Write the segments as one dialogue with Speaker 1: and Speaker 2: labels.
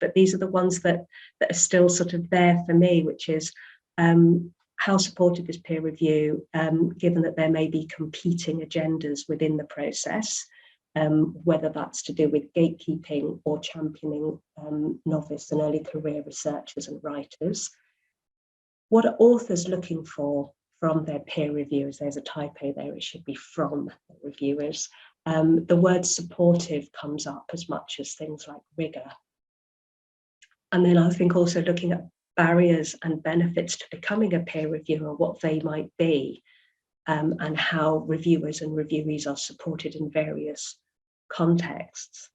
Speaker 1: but these are the ones that are still sort of there for me, which is how supportive is peer review, given that there may be competing agendas within the process, whether that's to do with gatekeeping or championing novice and early career researchers and writers. What are authors looking for from their peer reviewers? There's a typo there, it should be from the reviewers. The word supportive comes up as much as things like rigor. And then I think also looking at barriers and benefits to becoming a peer reviewer, what they might be, and how reviewers and reviewees are supported in various contexts.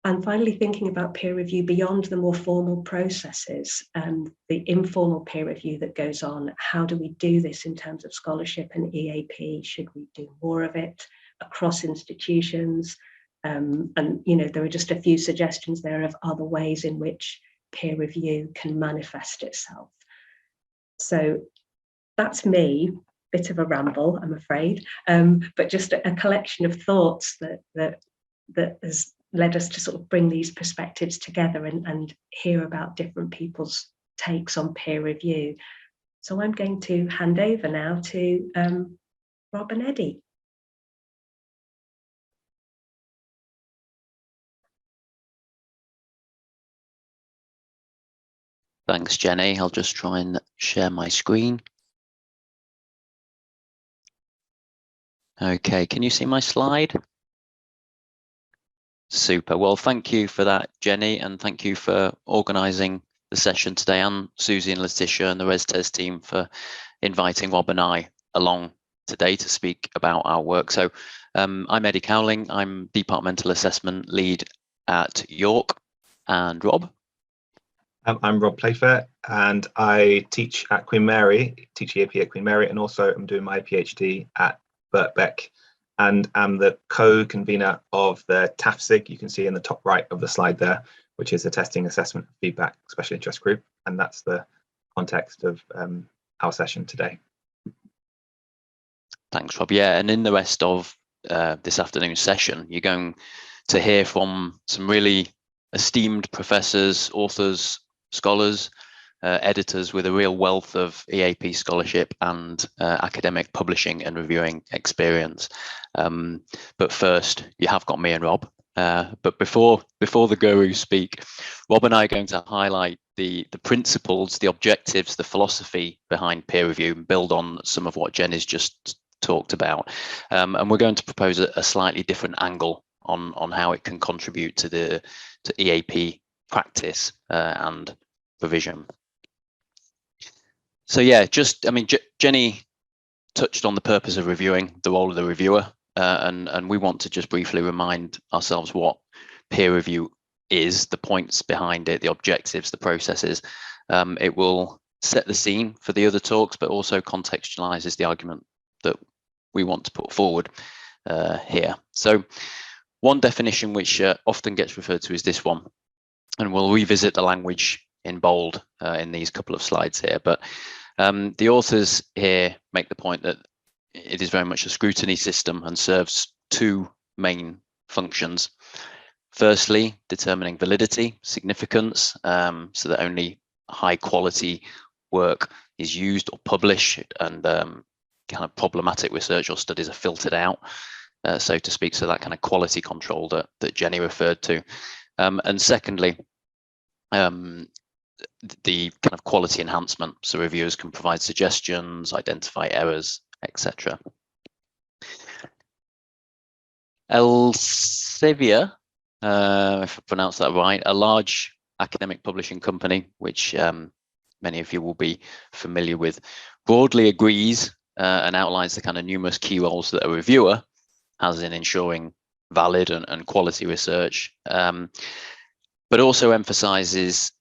Speaker 1: And finally, thinking about peer review beyond the more formal processes, the informal peer review that goes on. How do we do this in terms of scholarship and EAP? Should we do more of it across institutions? And there are just a few suggestions there of other ways in which peer review can manifest itself. So that's me, bit of a ramble, I'm afraid, but just a collection of thoughts that has led us to sort of bring these perspectives together and hear about different people's takes on peer review. So I'm going to hand over now to Rob and Eddie.
Speaker 2: Thanks, Jenny. I'll just try and share my screen. Okay, can you see my slide? Super. Well, thank you for that, Jenny, and thank you for organising the session today, and Susie and Letitia and the ResTES team for inviting Rob and I along today to speak about our work. So I'm Eddie Cowling. I'm Departmental Assessment Lead at York. And Rob?
Speaker 3: I'm Rob Playfair, and I teach at Queen Mary, teach EAP at Queen Mary, and also I'm doing my PhD at Birkbeck, and I'm the co-convener of the TAFSIG, you can see in the top right of the slide there, which is a testing, assessment, feedback, special interest group, and that's the context of our session today.
Speaker 2: Thanks, Rob. Yeah, and in the rest of this afternoon's session, you're going to hear from some really esteemed professors, authors, scholars, editors with a real wealth of EAP scholarship and academic publishing and reviewing experience. But first, you have got me and Rob. But before the gurus speak, Rob and I are going to highlight the principles, the objectives, the philosophy behind peer review, and build on some of what Jen has just talked about. And we're going to propose a slightly different angle on how it can contribute to EAP practice and provision. So yeah, Jenny touched on the purpose of reviewing, the role of the reviewer, and we want to just briefly remind ourselves what peer review is, the points behind it, the objectives, the processes. It will set the scene for the other talks, but also contextualizes the argument that we want to put forward here. So one definition which often gets referred to is this one, and we'll revisit the language in bold in these couple of slides here, but the authors here make the point that it is very much a scrutiny system and serves two main functions. Firstly, determining validity, significance, so that only high quality work is used or published, and kind of problematic research or studies are filtered out, so to speak, so that kind of quality control that Jenny referred to. And secondly, the kind of quality enhancement, so reviewers can provide suggestions, identify errors, etc. Elsevier, if I pronounce that right, a large academic publishing company, which many of you will be familiar with, broadly agrees and outlines the kind of numerous key roles that a reviewer has in ensuring valid and quality research, but also emphasizes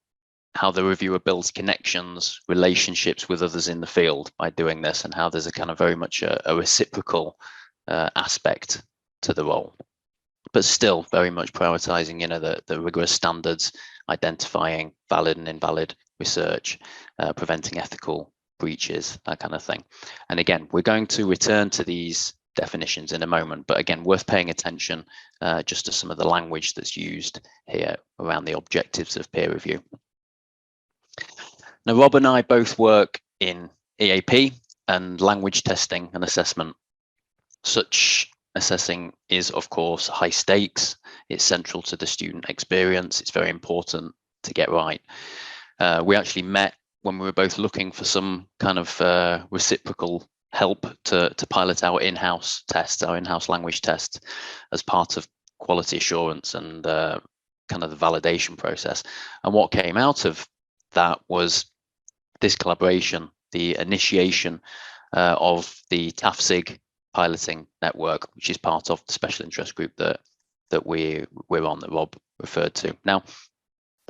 Speaker 2: how the reviewer builds connections, relationships with others in the field by doing this, and how there's a kind of very much a reciprocal aspect to the role, but still very much prioritizing, the rigorous standards, identifying valid and invalid research, preventing ethical breaches, that kind of thing. And again, we're going to return to these definitions in a moment, but again, worth paying attention just to some of the language that's used here around the objectives of peer review. Now, Rob and I both work in EAP and language testing and assessment. Such assessing is, of course, high stakes. It's central to the student experience. It's very important to get right. We actually met when we were both looking for some kind of reciprocal help to pilot our in-house tests, our in-house language tests, as part of quality assurance and kind of the validation process. And what came out of that was this collaboration, the initiation of the TAFSIG piloting network, which is part of the special interest group that we're on, that Rob referred to. Now,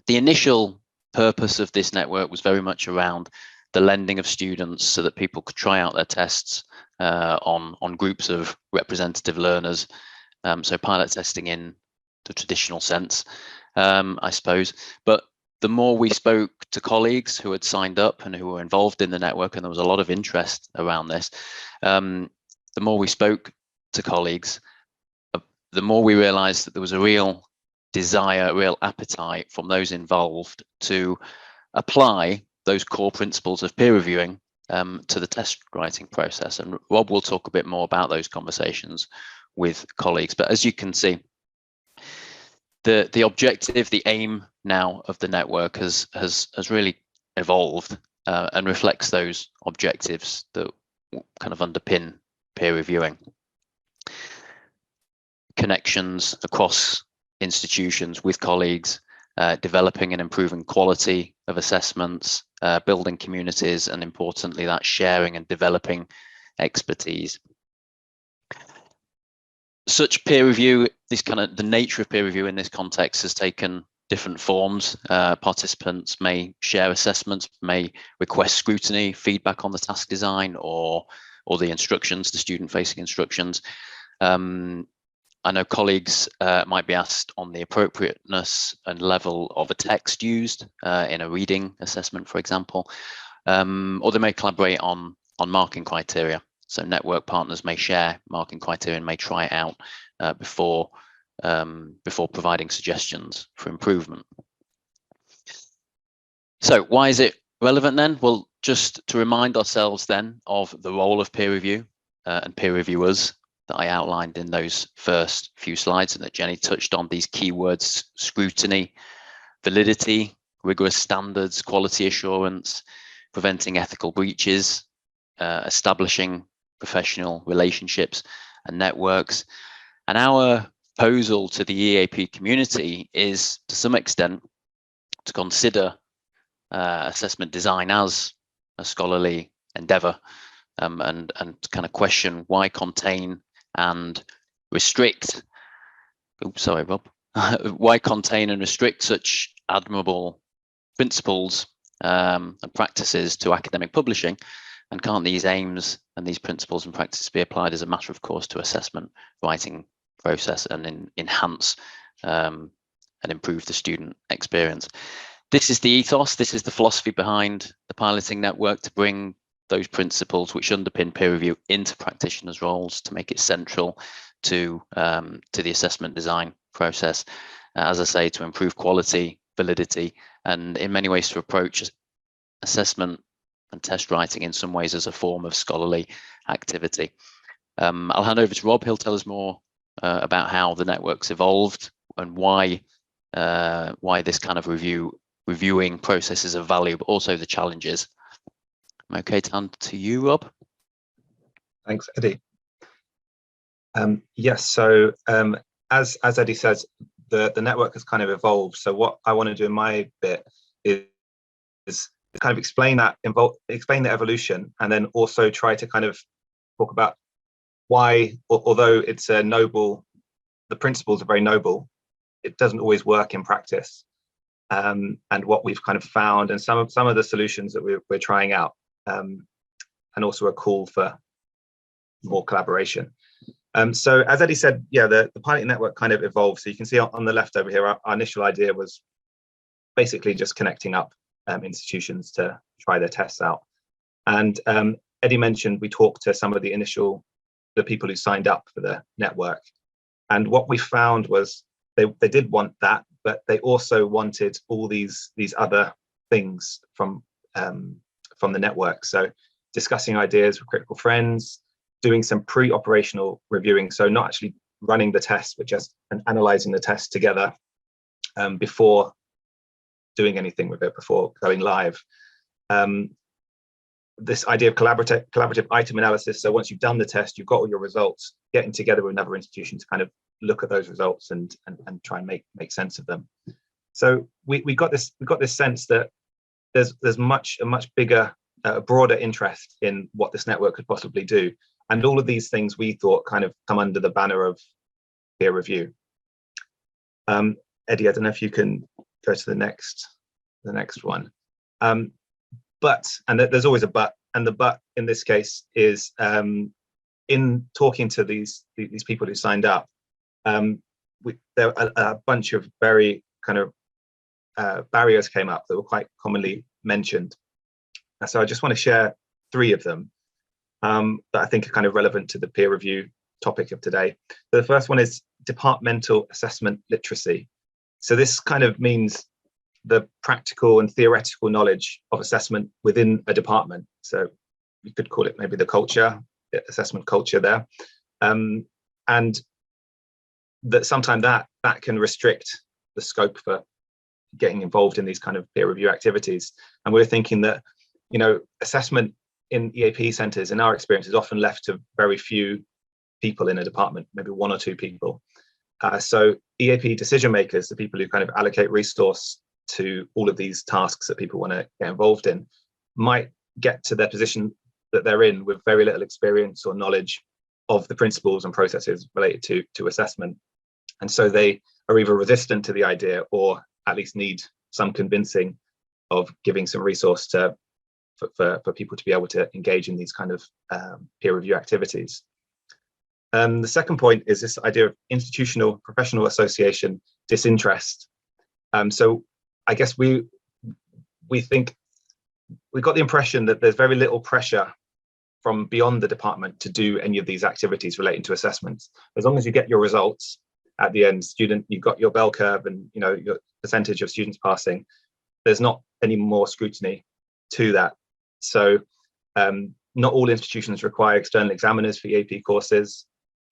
Speaker 2: the initial purpose of this network was very much around the lending of students so that people could try out their tests on groups of representative learners. So pilot testing in the traditional sense, I suppose. But the more we spoke to colleagues who had signed up and who were involved in the network, and there was a lot of interest around this, the more we spoke to colleagues, the more we realized that there was a real desire, a real appetite from those involved to apply those core principles of peer reviewing to the test writing process. And Rob will talk a bit more about those conversations with colleagues. But as you can see, the objective, the aim now of the network has really evolved and reflects those objectives that kind of underpin peer reviewing. Connections across institutions with colleagues, developing and improving quality of assessments, building communities, and importantly, that sharing and developing expertise. Such peer review, the nature of peer review in this context has taken different forms. Participants may share assessments, may request scrutiny, feedback on the task design or the instructions, the student-facing instructions. I know colleagues might be asked on the appropriateness and level of a text used in a reading assessment, for example, or they may collaborate on marking criteria. So network partners may share marking criteria and may try it out before providing suggestions for improvement. So why is it relevant then? Well, just to remind ourselves then of the role of peer review and peer reviewers that I outlined in those first few slides, and that Jenny touched on, these keywords: scrutiny, validity, rigorous standards, quality assurance, preventing ethical breaches, establishing professional relationships and networks. And our proposal to the EAP community is, to some extent, to consider assessment design as a scholarly endeavor, and kind of question why contain and restrict, why contain and restrict such admirable principles and practices to academic publishing, and can't these aims and these principles and practices be applied as a matter of course to assessment writing process and enhance and improve the student experience? This is the ethos, this is the philosophy behind the piloting network, to bring those principles which underpin peer review into practitioners' roles, to make it central to the assessment design process. As I say, to improve quality, validity, and in many ways to approach assessment and test writing in some ways as a form of scholarly activity. I'll hand over to Rob. He'll tell us more about how the network's evolved and why this kind of reviewing processes are valuable, but also the challenges. I'm okay to hand to you, Rob.
Speaker 3: Thanks, Eddie. Yes, so as Eddie says, the network has kind of evolved. So what I want to do in my bit is kind of explain the evolution, and then also try to kind of talk about why, although it's a noble, the principles are very noble, it doesn't always work in practice, and what we've kind of found, and some of the solutions that we're trying out, and also a call for more collaboration. So as Eddie said, yeah, the pilot network kind of evolved. So you can see on the left over here, our initial idea was basically just connecting up institutions to try their tests out. And Eddie mentioned we talked to some of the initial the people who signed up for the network. And what we found was they did want that, but they also wanted all these other things from the network. So discussing ideas with critical friends, doing some pre-operational reviewing, so not actually running the test, but just analyzing the test together before doing anything with it, before going live. This idea of collaborative item analysis. So once you've done the test, you've got all your results, getting together with another institution to kind of look at those results and try and make sense of them. So we got this sense that there's a much bigger, broader interest in what this network could possibly do, and all of these things we thought kind of come under the banner of peer review. Eddie, I don't know if you can go to the next one. But, and there's always a but, and the but in this case is in talking to these people who signed up, there are a bunch of very kind of barriers came up that were quite commonly mentioned. So I just want to share 3 of them that I think are kind of relevant to the peer review topic of today. So the first one is departmental assessment literacy. So this kind of means the practical and theoretical knowledge of assessment within a department. So you could call it maybe the culture, the assessment culture there. And that sometimes that can restrict the scope for getting involved in these kind of peer review activities. And we're thinking that, you know, assessment in EAP centres, in our experience, is often left to very few people in a department, maybe 1 or 2 people. So EAP decision makers, the people who kind of allocate resource to all of these tasks that people want to get involved in, might get to their position that they're in with very little experience or knowledge of the principles and processes related to assessment. And so they are either resistant to the idea or at least need some convincing of giving some resource for people to be able to engage in these kind of peer review activities. The second point is this idea of institutional professional association disinterest. So I guess we think we got the impression that there's very little pressure from beyond the department to do any of these activities relating to assessments. As long as you get your results at the end, you've got your bell curve and, you know, your percentage of students passing, there's not any more scrutiny to that. So not all institutions require external examiners for EAP courses.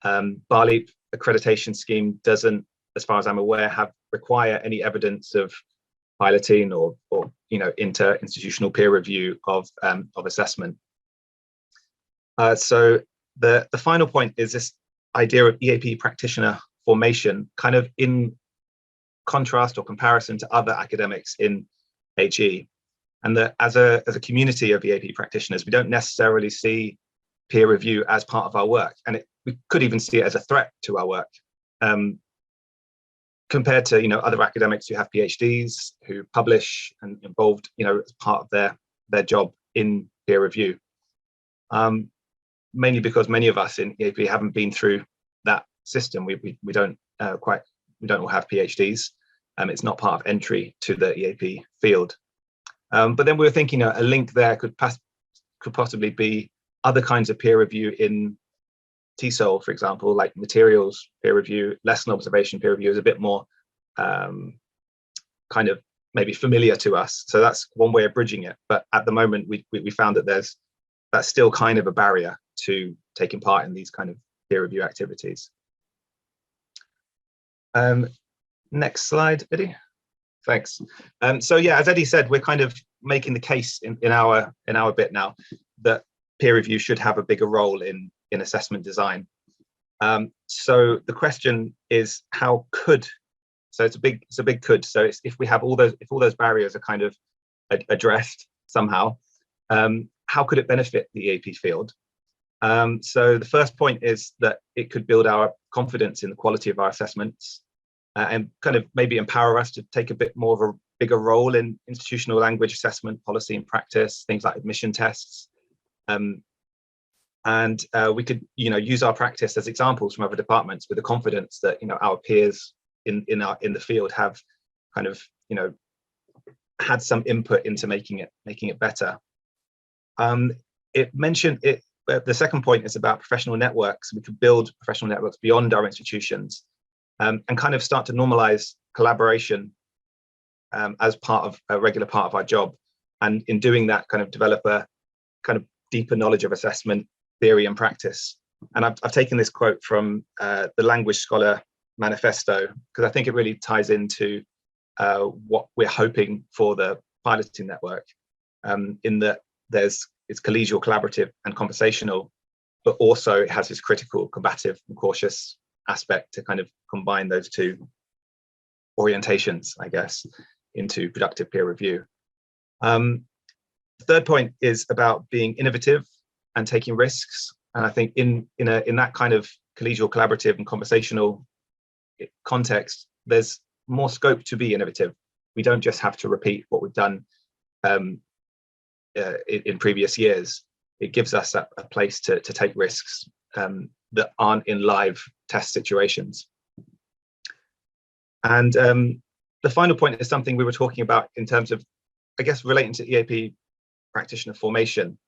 Speaker 3: Baleap accreditation scheme doesn't, as far as I'm aware, require any evidence of piloting or you know, inter-institutional peer review of assessment. So the final point is this idea of EAP practitioner formation, kind of in contrast or comparison to other academics in HE, and that as a community of EAP practitioners, we don't necessarily see peer review as part of our work, and we could even see it as a threat to our work. Compared to, you know, other academics who have PhDs, who publish and involved, you know, as part of their job in peer review. Mainly because many of us in EAP haven't been through that system. We don't all have PhDs. It's not part of entry to the EAP field. But then we were thinking a link there could possibly be other kinds of peer review in TESOL, for example, like materials peer review, lesson observation peer review is a bit more kind of maybe familiar to us. So that's one way of bridging it. But at the moment, we found that that's still kind of a barrier to taking part in these kind of peer review activities. Next slide, Eddie. Thanks. So yeah, as Eddie said, we're kind of making the case in our bit now that peer review should have a bigger role in assessment design. So the question is, how could? So it's a big could. So if all those barriers are kind of addressed somehow, how could it benefit the EAP field? So the first point is that it could build our confidence in the quality of our assessments and kind of maybe empower us to take a bit more of a bigger role in institutional language assessment, policy and practice, things like admission tests. And we could, you know, use our practice as examples from other departments with the confidence that, you know, our peers in the field have kind of, you know, had some input into making it better. the second point is about professional networks. We could build professional networks beyond our institutions, and kind of start to normalize collaboration as part of a regular part of our job. And in doing that, kind of develop a kind of deeper knowledge of assessment theory and practice. And I've taken this quote from the Language Scholar Manifesto, because I think it really ties into what we're hoping for the piloting network, in that it's collegial, collaborative and conversational, but also it has this critical, combative and cautious aspect to kind of combine those two orientations, I guess, into productive peer review. The third point is about being innovative and taking risks. And I think in that kind of collegial, collaborative and conversational context, there's more scope to be innovative. We don't just have to repeat what we've done in previous years. It gives us a place to take risks that aren't in live test situations. And the final point is something we were talking about in terms of, I guess, relating to EAP practitioner formation,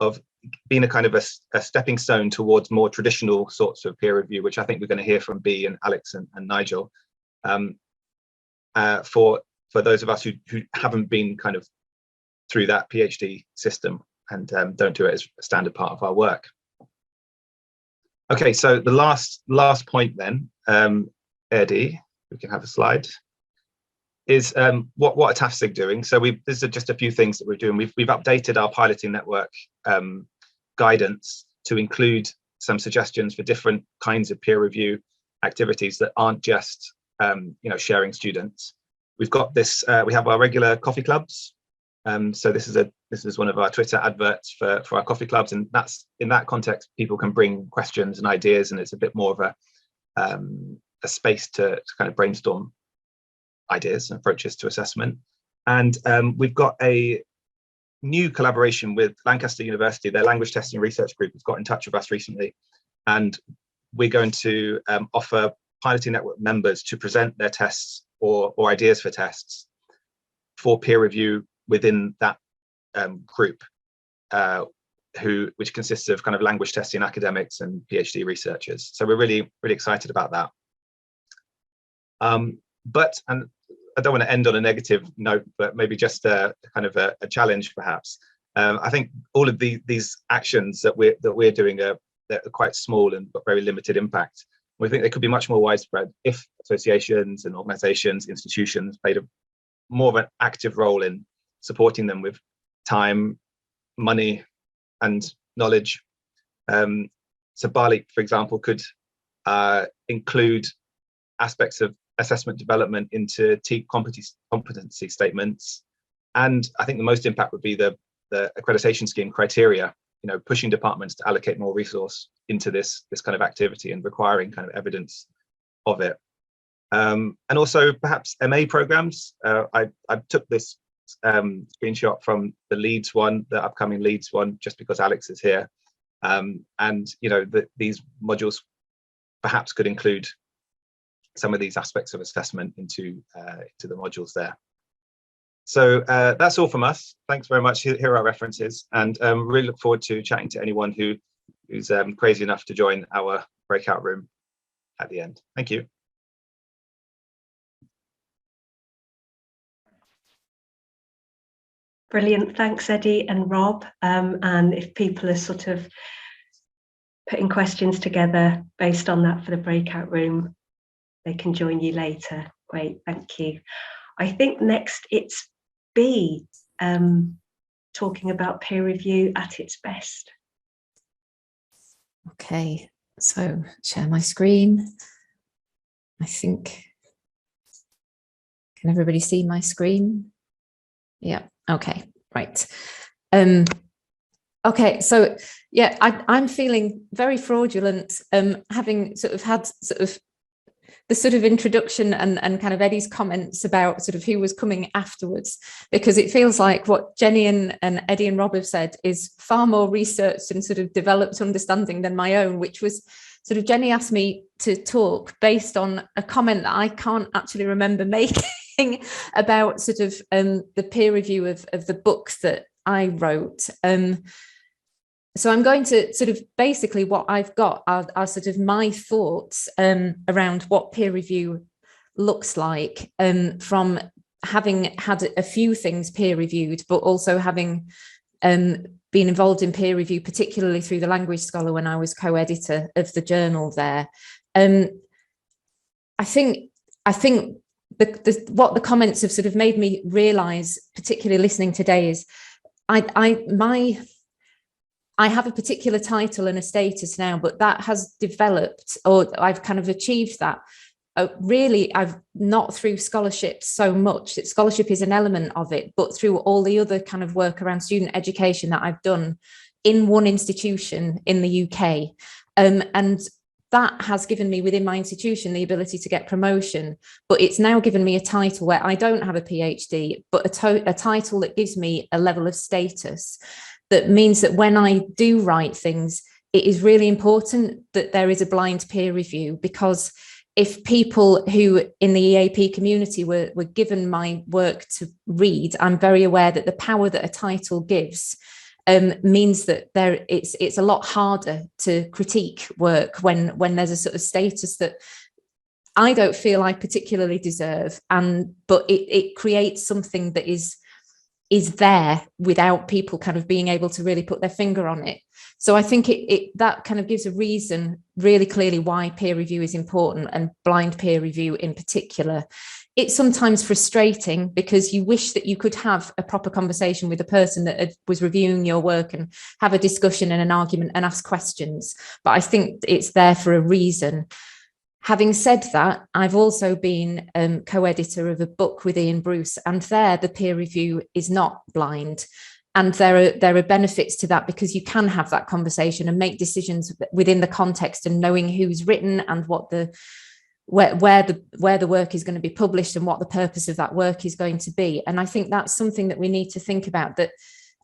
Speaker 3: of being a kind of a stepping stone towards more traditional sorts of peer review, which I think we're going to hear from Bea and Alex and Nigel, for those of us who haven't been kind of through that PhD system and don't do it as a standard part of our work. Okay, so the last point then, Eddie, we can have a slide, is what are TAFSIG doing? So these are just a few things that we're doing. We've updated our piloting network guidance to include some suggestions for different kinds of peer review activities that aren't just sharing students. We've got this. We have our regular coffee clubs. So this is one of our Twitter adverts for our coffee clubs, and that's in that context people can bring questions and ideas, and it's a bit more of a space to kind of brainstorm ideas and approaches to assessment. And we've got a new collaboration with Lancaster University. Their language testing research group has got in touch with us recently, and we're going to offer piloting network members to present their tests or ideas for tests for peer review within that group, which consists of kind of language testing academics and PhD researchers. So we're really, really excited about that. But I don't want to end on a negative note, but maybe just a kind of a challenge, perhaps. I think all of these actions that we're doing are quite small and got very limited impact. We think they could be much more widespread if associations and organisations, institutions played more of an active role in supporting them with time, money, and knowledge. So Baleap, for example, could include aspects of assessment development into TEEP competency statements. And I think the most impact would be the accreditation scheme criteria, pushing departments to allocate more resource into this kind of activity and requiring kind of evidence of it. And also perhaps MA programs. I took this screenshot from the Leeds one, the upcoming Leeds one, just because Alex is here. And these modules perhaps could include some of these aspects of assessment into the modules there. So that's all from us. Thanks very much. Here are our references, and really look forward to chatting to anyone who's crazy enough to join our breakout room at the end. Thank you.
Speaker 1: Brilliant. Thanks, Eddie and Rob. And if people are sort of putting questions together based on that for the breakout room, they can join you later. Great, thank you. I think next it's Bea talking about peer review at its best.
Speaker 4: Okay, so share my screen. I think, can everybody see my screen? Yeah, okay, right. Okay, so yeah, I'm feeling very fraudulent, having sort of had sort of the sort of introduction and kind of Eddie's comments about sort of who was coming afterwards, because it feels like what Jenny and Eddie and Rob have said is far more researched and sort of developed understanding than my own, which was sort of Jenny asked me to talk based on a comment that I can't actually remember making about sort of the peer review of the books that I wrote. So I'm going to sort of basically what I've got are sort of my thoughts around what peer review looks like, from having had a few things peer reviewed, but also having been involved in peer review, particularly through the Language Scholar when I was co-editor of the journal there. I think what the comments have sort of made me realise, particularly listening today, is I have a particular title and a status now, but that has developed, or I've kind of achieved that. Really, I've not through scholarship so much. Scholarship is an element of it, but through all the other kind of work around student education that I've done in one institution in the UK. And that has given me within my institution the ability to get promotion, but it's now given me a title where I don't have a PhD, but a title that gives me a level of status that means that when I do write things, it is really important that there is a blind peer review, because if people who in the EAP community were given my work to read, I'm very aware that the power that a title gives means that it's a lot harder to critique work when there's a sort of status that I don't feel I particularly deserve, but it creates something that is there without people kind of being able to really put their finger on it. So I think that kind of gives a reason really clearly why peer review is important, and blind peer review in particular. It's sometimes frustrating because you wish that you could have a proper conversation with the person that was reviewing your work and have a discussion and an argument and ask questions. But I think it's there for a reason. Having said that, I've also been co-editor of a book with Ian Bruce, and there the peer review is not blind. And there are benefits to that, because you can have that conversation and make decisions within the context and knowing who's written and what where the work is going to be published and what the purpose of that work is going to be. And I think that's something that we need to think about. That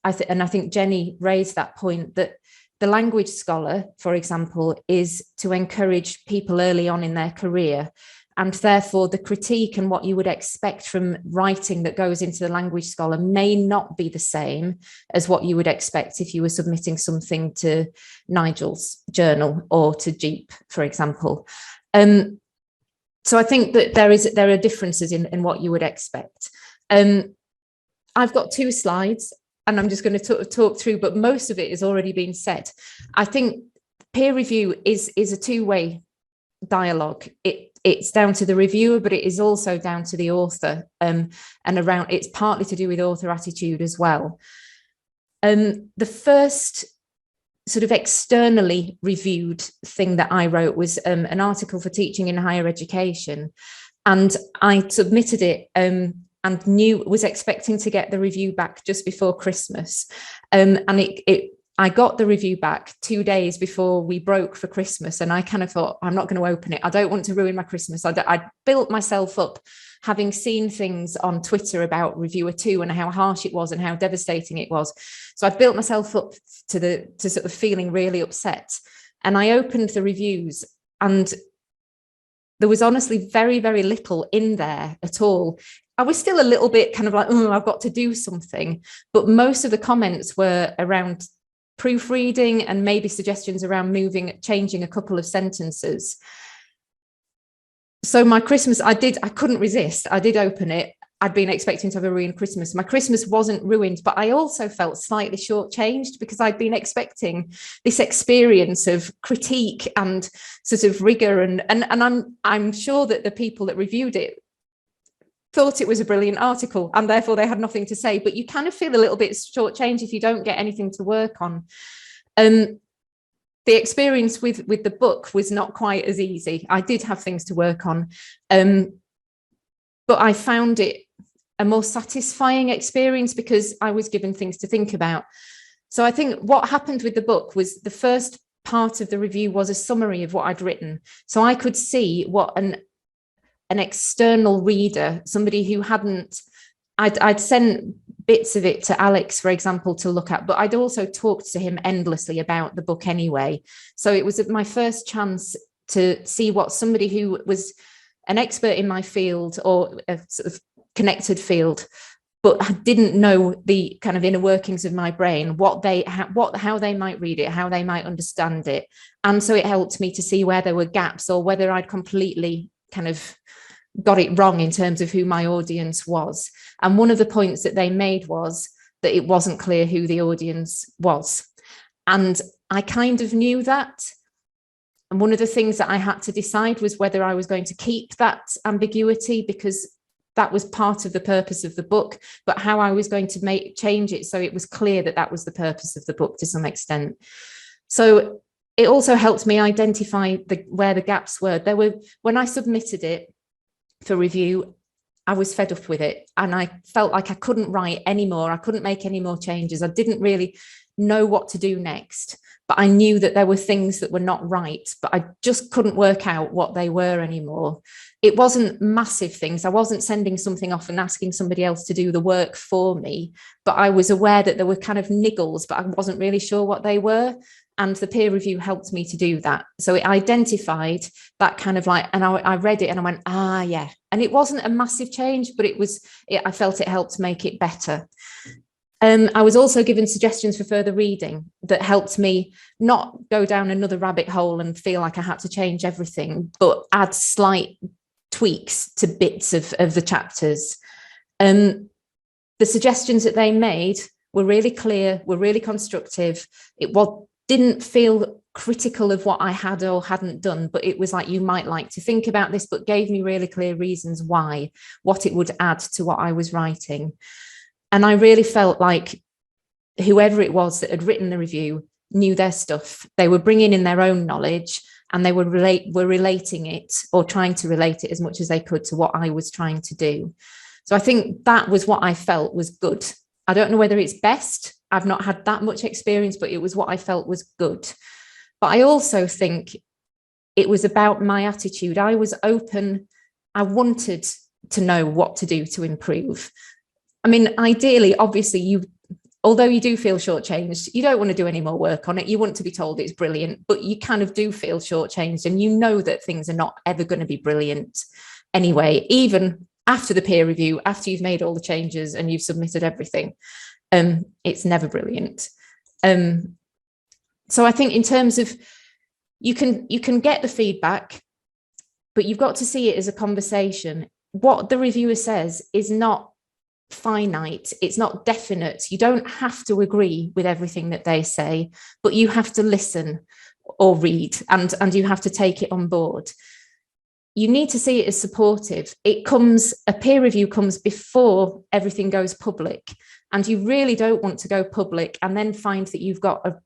Speaker 4: I think Jenny raised that point, that the Language Scholar, for example, is to encourage people early on in their career. And therefore, the critique and what you would expect from writing that goes into the Language Scholar may not be the same as what you would expect if you were submitting something to Nigel's journal or to Jeep, for example. So I think that there are differences in what you would expect. I've got 2 slides, and I'm just going to talk through, but most of it has already been said. I think peer review is a two-way dialogue. It's down to the reviewer, but it is also down to the author, and it's partly to do with author attitude as well. The first sort of externally reviewed thing that I wrote was an article for Teaching in Higher Education, and I submitted it and was expecting to get the review back just before Christmas, and I got the review back 2 days before we broke for Christmas, and I kind of thought, I'm not going to open it. I don't want to ruin my Christmas. I built myself up, having seen things on Twitter about Reviewer 2 and how harsh it was and how devastating it was. So I built myself up to sort of feeling really upset. And I opened the reviews, and there was honestly very, very little in there at all. I was still a little bit kind of like, oh, I've got to do something. But most of the comments were around proofreading and maybe suggestions around changing a couple of sentences. So my Christmas, I couldn't resist. I did open it. I'd been expecting to have a ruined Christmas. My Christmas wasn't ruined, but I also felt slightly shortchanged, because I'd been expecting this experience of critique and sort of rigor, and I'm sure that the people that reviewed it thought it was a brilliant article, and therefore they had nothing to say. But you kind of feel a little bit shortchanged if you don't get anything to work on. The experience with the book was not quite as easy. I did have things to work on, but I found it a more satisfying experience because I was given things to think about. So I think what happened with the book was the first part of the review was a summary of what I'd written. So I could see what an external reader, somebody who I'd sent bits of it to Alex, for example, to look at, but I'd also talked to him endlessly about the book anyway. So it was my first chance to see what somebody who was an expert in my field, or a sort of connected field, but I didn't know the kind of inner workings of my brain, how they might read it, how they might understand it. And so it helped me to see where there were gaps or whether I'd completely kind of got it wrong in terms of who my audience was. And one of the points that they made was that it wasn't clear who the audience was. And I kind of knew that. And one of the things that I had to decide was whether I was going to keep that ambiguity, because that was part of the purpose of the book, but how I was going to change it so it was clear that that was the purpose of the book to some extent. So it also helped me identify where the gaps were. When I submitted it for review, I was fed up with it, and I felt like I couldn't write anymore. I couldn't make any more changes. I didn't really know what to do next, but I knew that there were things that were not right, but I just couldn't work out what they were anymore. It wasn't massive things. I wasn't sending something off and asking somebody else to do the work for me, but I was aware that there were kind of niggles, but I wasn't really sure what they were. And the peer review helped me to do that. So it identified that kind of like, and I read it and I went, yeah. And it wasn't a massive change, but I felt it helped make it better. I was also given suggestions for further reading that helped me not go down another rabbit hole and feel like I had to change everything, but add slight tweaks to bits of the chapters. The suggestions that they made were really clear, were really constructive. It didn't feel critical of what I had or hadn't done, but it was like, you might like to think about this, but gave me really clear reasons why, what it would add to what I was writing. And I really felt like whoever it was that had written the review knew their stuff. They were bringing in their own knowledge, and they were relating it, or trying to relate it as much as they could to what I was trying to do. So I think that was what I felt was good. I don't know whether it's best. I've not had that much experience, but it was what I felt was good. But I also think it was about my attitude. I was open. I wanted to know what to do to improve. I mean, ideally, obviously, although you do feel shortchanged, you don't want to do any more work on it. You want to be told it's brilliant, but you kind of do feel shortchanged, and you know that things are not ever going to be brilliant anyway, even after the peer review, after you've made all the changes and you've submitted everything. It's never brilliant. So I think in terms of, you can get the feedback, but you've got to see it as a conversation. What the reviewer says is not finite, it's not definite. You don't have to agree with everything that they say, but you have to listen or read, and you have to take it on board. You need to see it as supportive. A peer review comes before everything goes public, and you really don't want to go public and then find that you've got a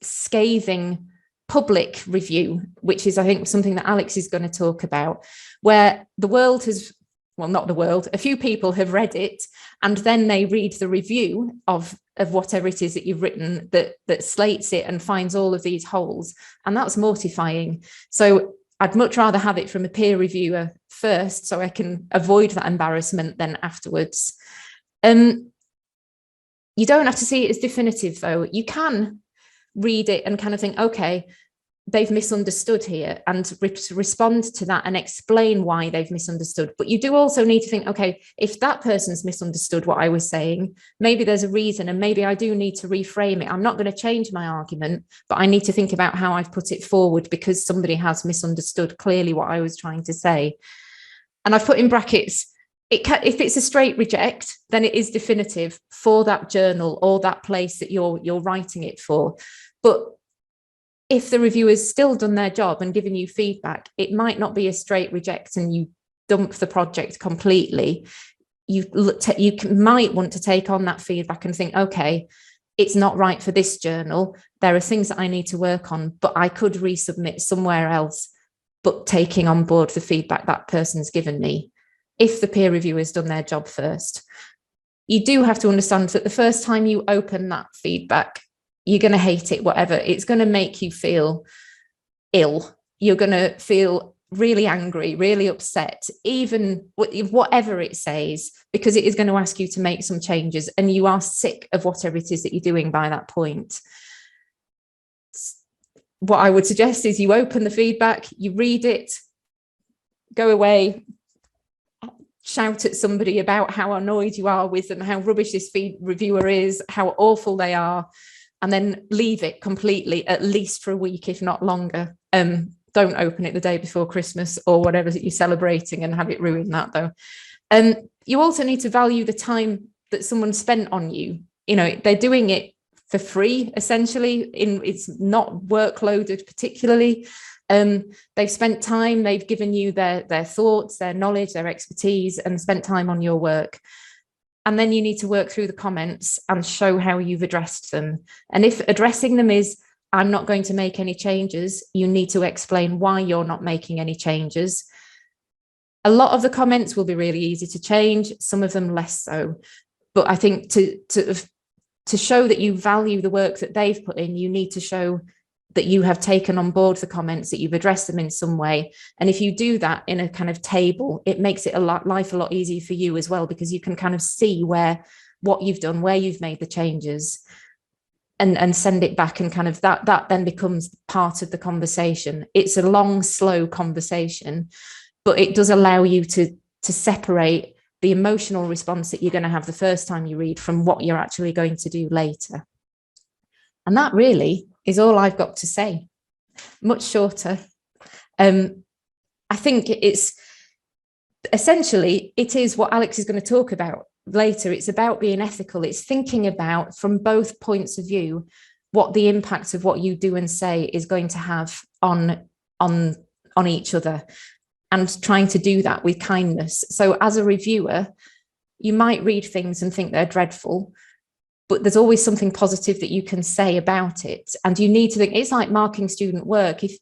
Speaker 4: scathing public review, which is, I think, something that Alex is going to talk about, where the world has, well, not the world, a few people have read it, and then they read the review of whatever it is that you've written that slates it and finds all of these holes, and that's mortifying. So I'd much rather have it from a peer reviewer first, so I can avoid that embarrassment, than afterwards. You don't have to see it as definitive, though. You can read it and kind of think, okay, they've misunderstood here, and respond to that and explain why they've misunderstood. But you do also need to think, okay, if that person's misunderstood what I was saying, maybe there's a reason, and maybe I do need to reframe it. I'm not going to change my argument, but I need to think about how I've put it forward, because somebody has misunderstood clearly what I was trying to say. And I've put in brackets, if it's a straight reject, then it is definitive for that journal or that place that you're writing it for. But if the reviewer's still done their job and given you feedback, it might not be a straight reject and you dump the project completely. You might want to take on that feedback and think, okay, it's not right for this journal. There are things that I need to work on, but I could resubmit somewhere else, but taking on board the feedback that person's given me, if the peer reviewer's done their job first. You do have to understand that the first time you open that feedback, you're going to hate it, whatever. It's going to make you feel ill. You're going to feel really angry, really upset, even whatever it says, because it is going to ask you to make some changes, and you are sick of whatever it is that you're doing by that point. What I would suggest is you open the feedback, you read it, go away, shout at somebody about how annoyed you are with them, how rubbish this reviewer is, how awful they are, and then leave it completely, at least for a week, if not longer. Don't open it the day before Christmas or whatever that you're celebrating and have it ruin that, though. You also need to value the time that someone spent on you. You know, they're doing it for free, essentially. It's not workloaded particularly. They've spent time, they've given you their thoughts, their knowledge, their expertise, and spent time on your work. And then you need to work through the comments and show how you've addressed them. And if addressing them is, I'm not going to make any changes, you need to explain why you're not making any changes. A lot of the comments will be really easy to change, some of them less so. But I think to show that you value the work that they've put in, you need to show that you have taken on board the comments, that you've addressed them in some way. And if you do that in a kind of table, it makes it life a lot easier for you as well, because you can kind of see what you've done, where you've made the changes, and send it back, and kind of that then becomes part of the conversation. It's a long, slow conversation, but it does allow you to separate the emotional response that you're going to have the first time you read from what you're actually going to do later. And that really is all I've got to say. Much shorter. I think it's essentially, it is what Alex is going to talk about later. It's about being ethical. It's thinking about, from both points of view, what the impact of what you do and say is going to have on each other, and trying to do that with kindness. So as a reviewer, you might read things and think they're dreadful, but there's always something positive that you can say about it. And you need to think, it's like marking student work. If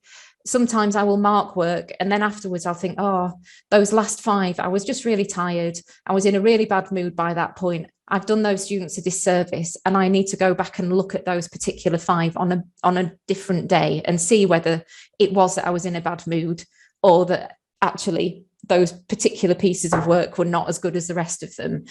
Speaker 4: sometimes I will mark work and then afterwards I'll think, oh, those last 5, I was just really tired. I was in a really bad mood by that point. I've done those students a disservice, and I need to go back and look at those particular 5 on a different day and see whether it was that I was in a bad mood, or that actually those particular pieces of work were not as good as the rest of them.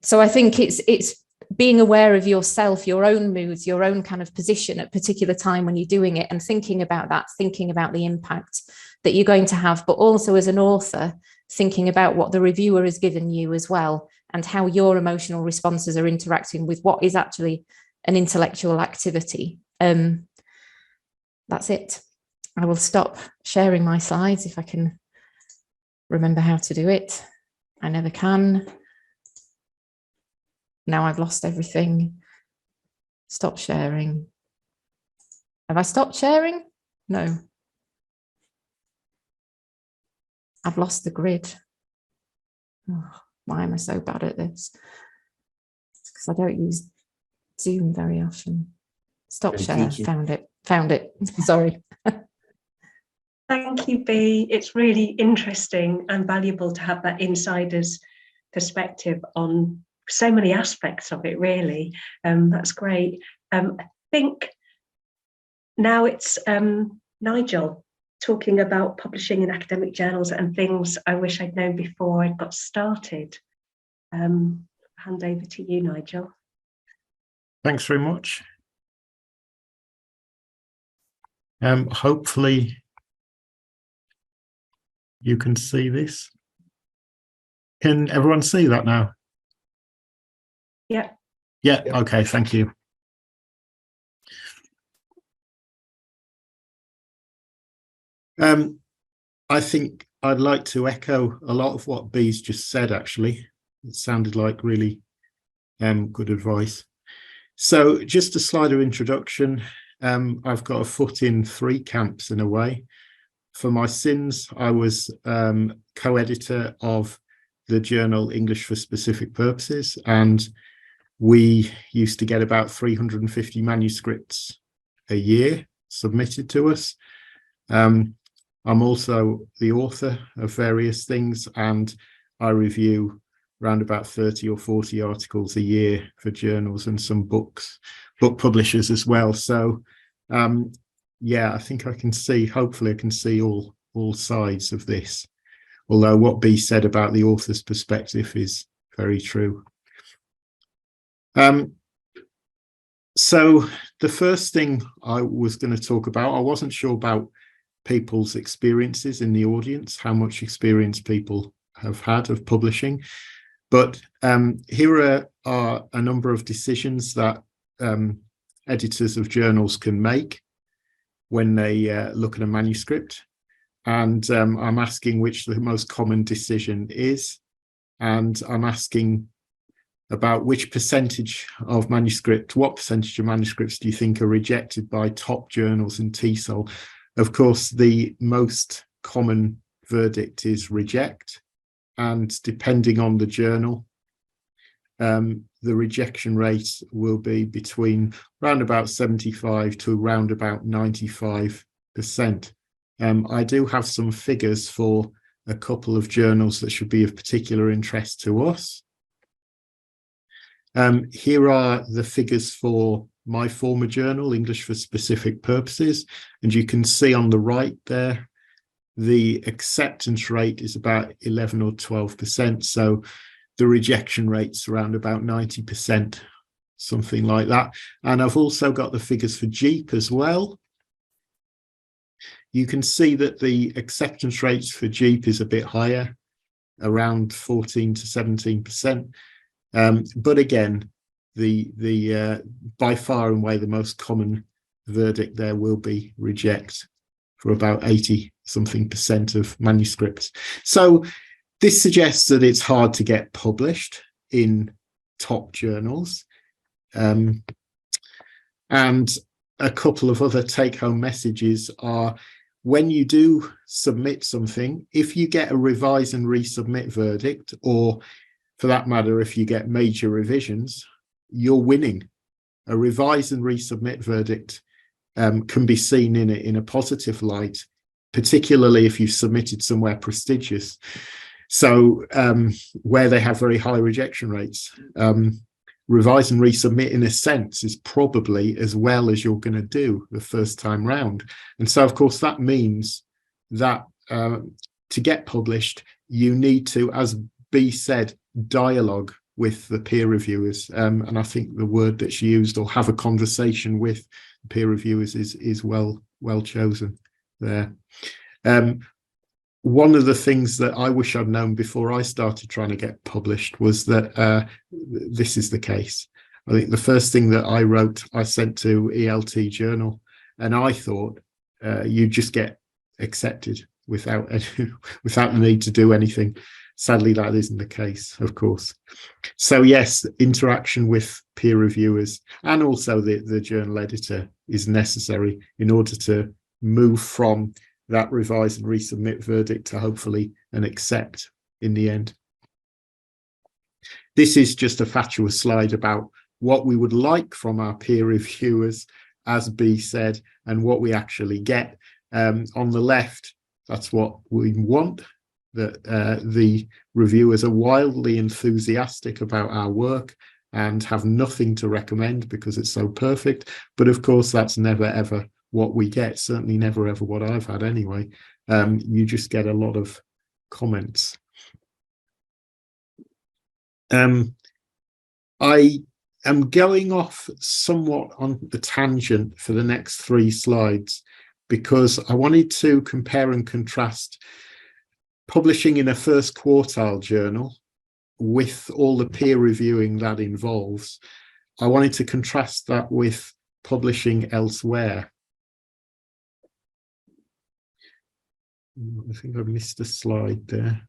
Speaker 4: So I think it's being aware of yourself, your own moods, your own kind of position at a particular time when you're doing it, and thinking about that, thinking about the impact that you're going to have, but also as an author, thinking about what the reviewer has given you as well, and how your emotional responses are interacting with what is actually an intellectual activity. That's it. I will stop sharing my slides if I can remember how to do it. I never can. Now I've lost everything. Stop sharing. Have I stopped sharing? No. I've lost the grid. Oh, why am I so bad at this? It's because I don't use Zoom very often. Stop share. Found it. Found it. Sorry.
Speaker 1: Thank you, Bea. It's really interesting and valuable to have that insider's perspective on so many aspects of it, really. That's great. I think now it's Nigel talking about publishing in academic journals and things I wish I'd known before I got started. Hand over to you, Nigel.
Speaker 5: Thanks very much. Hopefully you can see this. Can everyone see that now?
Speaker 1: Yeah.
Speaker 5: Yeah, okay, thank you. I think I'd like to echo a lot of what Bea's just said, actually. It sounded like really good advice. So just a slide of introduction. I've got a foot in 3 camps in a way. For my sins, I was co-editor of the journal English for Specific Purposes, and we used to get about 350 manuscripts a year submitted to us. I'm also the author of various things, and I review around about 30 or 40 articles a year for journals and some book publishers as well. So yeah, I think I can see, hopefully I can see all sides of this, although what Bea said about the author's perspective is very true. So the first thing I was going to talk about, I wasn't sure about people's experiences in the audience, how much experience people have had of publishing. But here are a number of decisions that editors of journals can make when they look at a manuscript. And I'm asking which the most common decision is. And I'm asking about which percentage of manuscript, what percentage of manuscripts do you think are rejected by top journals in TESOL? Of course, the most common verdict is reject. And depending on the journal, the rejection rate will be between around about 75 to around about 95%. I do have some figures for a couple of journals that should be of particular interest to us. Here are the figures for my former journal, English for Specific Purposes, and you can see on the right there, the acceptance rate is about 11 or 12%, so the rejection rate's around about 90%, something like that. And I've also got the figures for JEEP as well. You can see that the acceptance rates for JEEP is a bit higher, around 14 to 17%. But again, the by far and away the most common verdict there will be reject for about 80-something% of manuscripts. So this suggests that it's hard to get published in top journals. And a couple of other take-home messages are, when you do submit something, if you get a revise and resubmit verdict, or for that matter, if you get major revisions, you're winning. A revise and resubmit verdict can be seen in a positive light, particularly if you've submitted somewhere prestigious. So where they have very high rejection rates, revise and resubmit in a sense is probably as well as you're going to do the first time round. And so, of course, that means that to get published, you need to, as B said, dialogue with the peer reviewers. And I think the word that's used, or have a conversation with peer reviewers, is well chosen there. One of the things that I wish I'd known before I started trying to get published was that this is the case. I think the first thing that I wrote, I sent to ELT Journal, and I thought you just get accepted without the need to do anything. Sadly, that isn't the case, of course. So yes, interaction with peer reviewers and also the journal editor is necessary in order to move from that revise and resubmit verdict to hopefully an accept in the end. This is just a fatuous slide about what we would like from our peer reviewers, as B said, and what we actually get. On the left, that's what we want, that the reviewers are wildly enthusiastic about our work and have nothing to recommend because it's so perfect. But of course, that's never, ever what we get, certainly never ever what I've had anyway. You just get a lot of comments. I am going off somewhat on the tangent for the next 3 slides because I wanted to compare and contrast publishing in a first quartile journal with all the peer reviewing that involves. I wanted to contrast that with publishing elsewhere. I think I missed a slide there.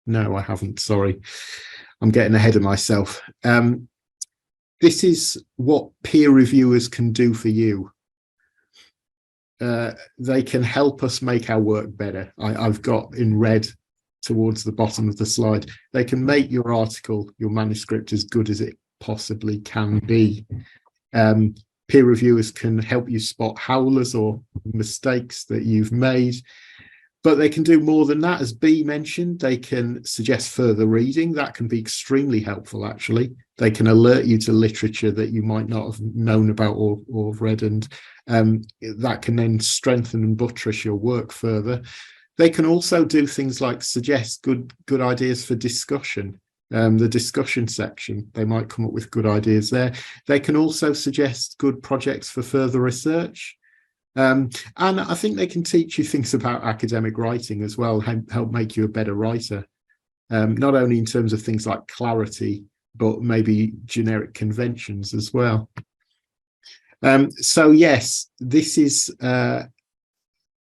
Speaker 5: No, I haven't, sorry. I'm getting ahead of myself. This is what peer reviewers can do for you. They can help us make our work better. I've got in red towards the bottom of the slide. They can make your article, your manuscript, as good as it possibly can be. Peer reviewers can help you spot howlers or mistakes that you've made, but they can do more than that. As B mentioned, they can suggest further reading. That can be extremely helpful, actually. They can alert you to literature that you might not have known about or read, and that can then strengthen and buttress your work further. They can also do things like suggest good ideas for discussion. The discussion section, they might come up with good ideas there. They can also suggest good projects for further research. And I think they can teach you things about academic writing as well, help make you a better writer, not only in terms of things like clarity, but maybe generic conventions as well. So yes, this is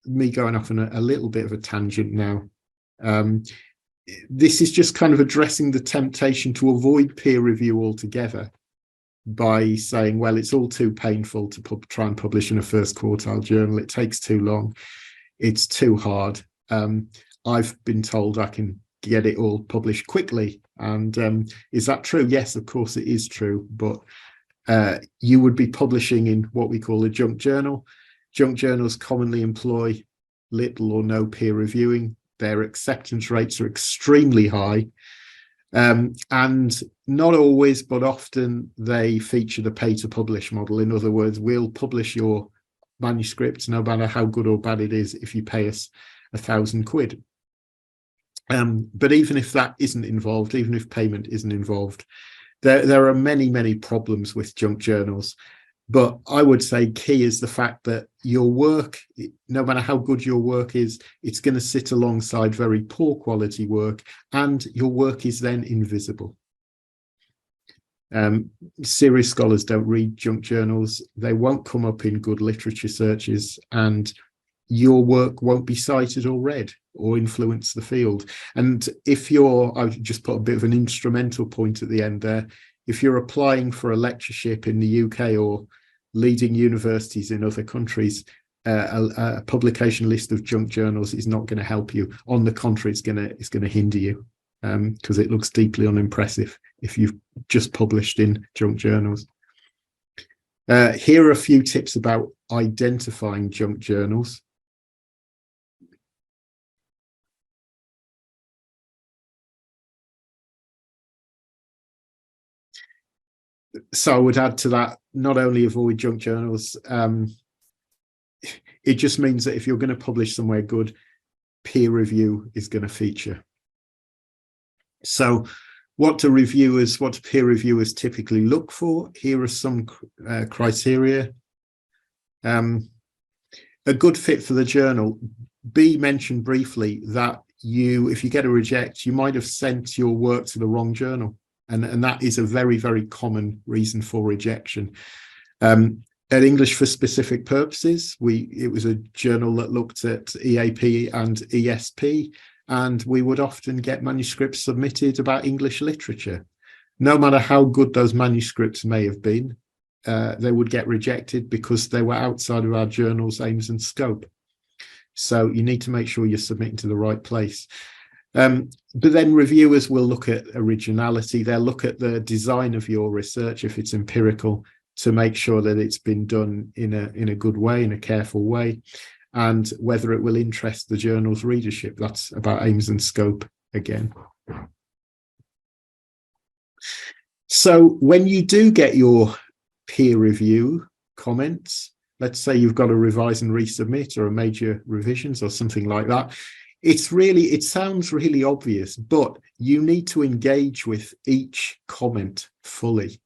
Speaker 5: me going off on a little bit of a tangent now. This is just kind of addressing the temptation to avoid peer review altogether by saying, well, it's all too painful to try and publish in a first quartile journal. It takes too long. It's too hard. I've been told I can get it all published quickly. And is that true? Yes, of course it is true. But you would be publishing in what we call a junk journal. Junk journals commonly employ little or no peer reviewing. Their acceptance rates are extremely high. And not always, but often they feature the pay to publish model. In other words, we'll publish your manuscript no matter how good or bad it is if you pay us £1,000. But even if that isn't involved, even if payment isn't involved, there are many problems with junk journals. But I would say key is the fact that your work, no matter how good your work is, it's going to sit alongside very poor quality work, and your work is then invisible. Serious scholars don't read junk journals. They won't come up in good literature searches, and your work won't be cited or read or influence the field. And if I've just put a bit of an instrumental point at the end there, if you're applying for a lectureship in the UK or leading universities in other countries, a publication list of junk journals is not going to help you. On the contrary, it's going to hinder you, because it looks deeply unimpressive if you've just published in junk journals. Here are a few tips about identifying junk journals. So I would add to that, not only avoid junk journals, it just means that if you're going to publish somewhere good, peer review is going to feature. So what do peer reviewers typically look for? Here are some criteria. A good fit for the journal. B mentioned briefly that if you get a reject, you might have sent your work to the wrong journal. And that is a very common reason for rejection. At English for Specific Purposes, it was a journal that looked at EAP and ESP, and we would often get manuscripts submitted about English literature. No matter how good those manuscripts may have been, they would get rejected because they were outside of our journal's aims and scope. So you need to make sure you're submitting to the right place. But then reviewers will look at originality. They'll look at the design of your research, if it's empirical, to make sure that it's been done in a good way, in a careful way, and whether it will interest the journal's readership. That's about aims and scope again. So when you do get your peer review comments, let's say you've got to revise and resubmit or a major revisions or something like that, it sounds really obvious, but you need to engage with each comment fully.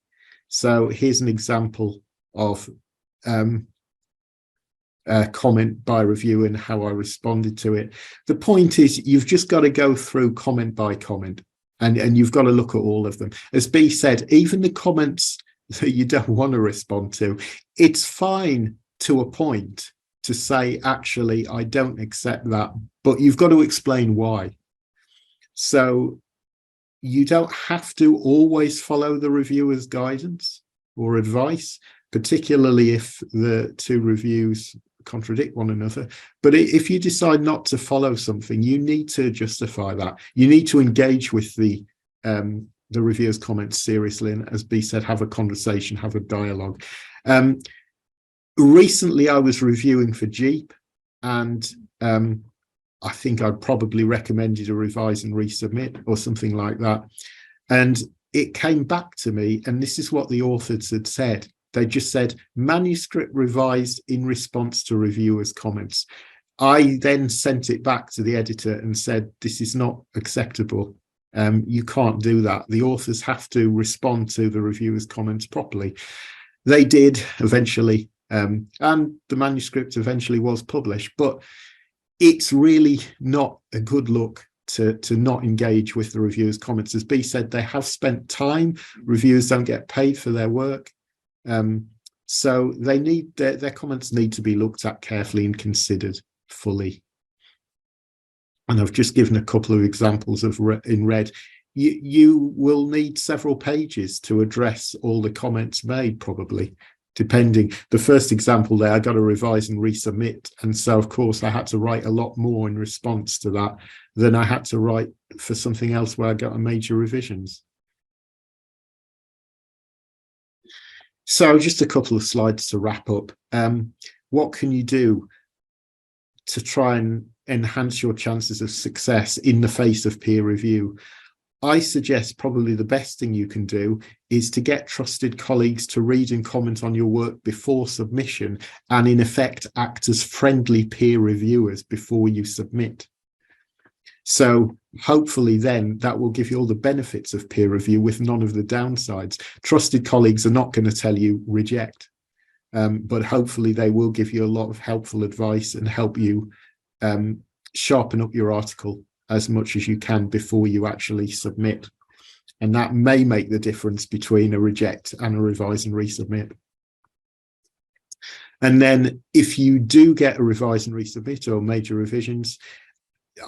Speaker 5: So here's an example of a comment by review and how I responded to it. The point is, you've just got to go through comment by comment, and you've got to look at all of them. As B said, even the comments that you don't want to respond to, it's fine to a point to say, actually, I don't accept that, but you've got to explain why. So you don't have to always follow the reviewer's guidance or advice, particularly if the two reviews contradict one another. But if you decide not to follow something, you need to justify that. You need to engage with the reviewer's comments seriously, and as B said, have a conversation, have a dialogue. Recently, I was reviewing for Jeep, and I think I'd probably recommended a revise and resubmit or something like that. And it came back to me, and this is what the authors had said. They just said, manuscript revised in response to reviewers' comments. I then sent it back to the editor and said, this is not acceptable. You can't do that. The authors have to respond to the reviewers' comments properly. They did eventually. And the manuscript eventually was published, but it's really not a good look to not engage with the reviewers' comments. As B said, they have spent time. Reviewers don't get paid for their work. So they need their comments need to be looked at carefully and considered fully. And I've just given a couple of examples of in red. You will need several pages to address all the comments made, probably, depending. The first example there, I got to revise and resubmit. And so, of course, I had to write a lot more in response to that than I had to write for something else where I got a major revisions. So just a couple of slides to wrap up. What can you do to try and enhance your chances of success in the face of peer review? I suggest probably the best thing you can do is to get trusted colleagues to read and comment on your work before submission, and in effect act as friendly peer reviewers before you submit. So hopefully then that will give you all the benefits of peer review with none of the downsides. Trusted colleagues are not going to tell you reject, but hopefully they will give you a lot of helpful advice and help you sharpen up your article as much as you can before you actually submit. And that may make the difference between a reject and a revise and resubmit. And then if you do get a revise and resubmit or major revisions,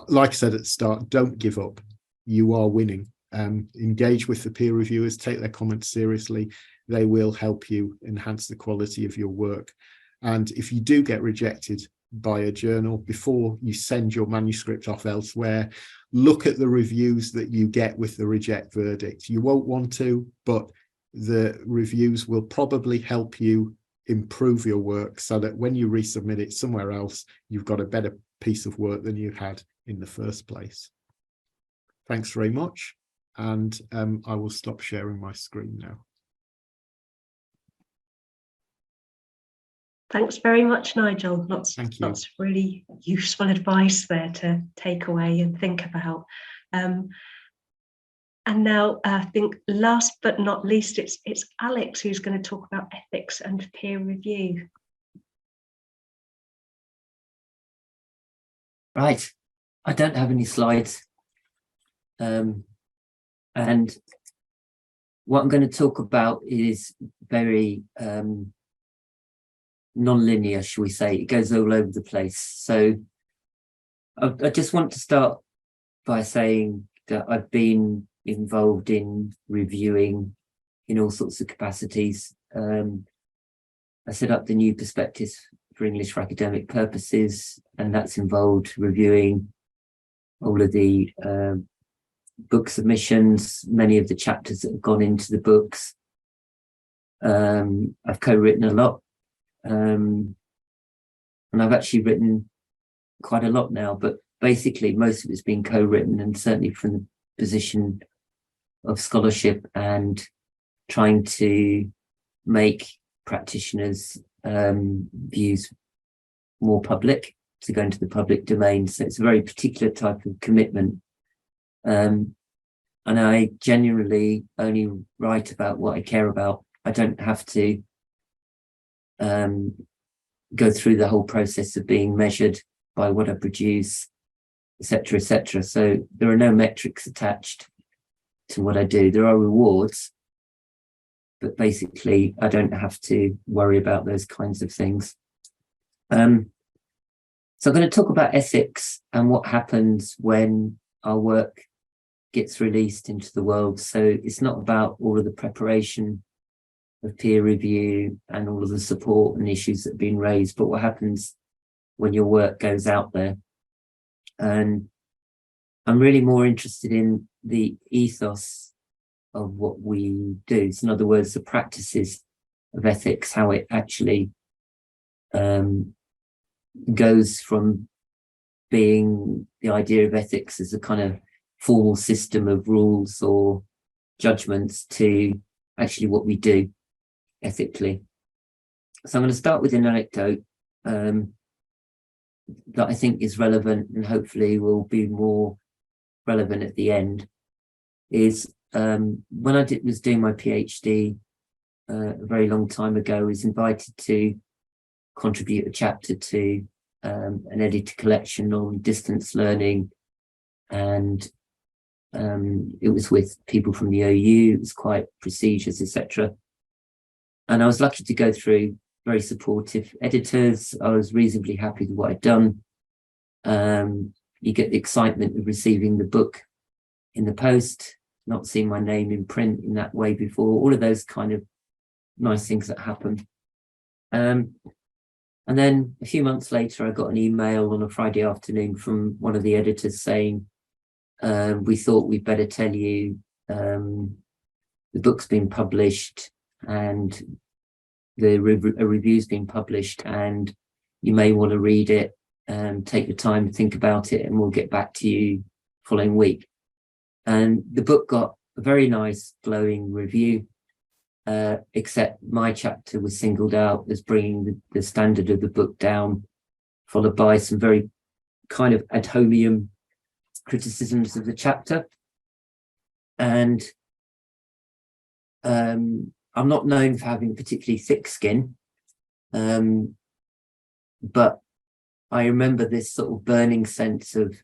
Speaker 5: like I said at the start, don't give up. You are winning. Engage with the peer reviewers, take their comments seriously. They will help you enhance the quality of your work. And if you do get rejected by a journal, before you send your manuscript off elsewhere, look at the reviews that you get with the reject verdict. You won't want to, but the reviews will probably help you improve your work so that when you resubmit it somewhere else, you've got a better piece of work than you had in the first place. Thanks very much. And I will stop sharing my screen now.
Speaker 1: Thanks very much, Nigel. Lots of really useful advice there to take away and think about. And now I think last but not least, it's Alex who's going to talk about ethics and peer review.
Speaker 6: Right, I don't have any slides. And what I'm going to talk about is very non-linear, shall we say. It goes all over the place. So I just want to start by saying that I've been involved in reviewing in all sorts of capacities. I set up the New Perspectives for English for Academic Purposes, and that's involved reviewing all of the book submissions, many of the chapters that have gone into the books. I've co-written a lot. And I've actually written quite a lot now, but basically most of it's been co-written, and certainly from the position of scholarship and trying to make practitioners' views more public, to go into the public domain. So it's a very particular type of commitment. And I genuinely only write about what I care about. I don't have to go through the whole process of being measured by what I produce, etc., etc. So there are no metrics attached to what I do. There are rewards, but basically I don't have to worry about those kinds of things. So I'm going to talk about ethics and what happens when our work gets released into the world. So it's not about all of the preparation of peer review and all of the support and issues that have been raised, but what happens when your work goes out there. And I'm really more interested in the ethos of what we do. So in other words, the practices of ethics, how it actually goes from being the idea of ethics as a kind of formal system of rules or judgments to actually what we do ethically. So I'm going to start with an anecdote that I think is relevant and hopefully will be more relevant at the end. Is when I was doing my PhD a very long time ago, I was invited to contribute a chapter to an edited collection on distance learning, and it was with people from the OU. It was quite prestigious, etc. And I was lucky to go through very supportive editors. I was reasonably happy with what I'd done. You get the excitement of receiving the book in the post, not seeing my name in print in that way before, all of those kind of nice things that happen. And then a few months later, I got an email on a Friday afternoon from one of the editors saying, we thought we'd better tell you the book's been published and a review's been published, and you may want to read it and take the time to think about it, and we'll get back to you following week. And the book got a very nice glowing review, except my chapter was singled out as bringing the standard of the book down, followed by some very kind of ad hominem criticisms of the chapter. And I'm not known for having particularly thick skin, but I remember this sort of burning sense of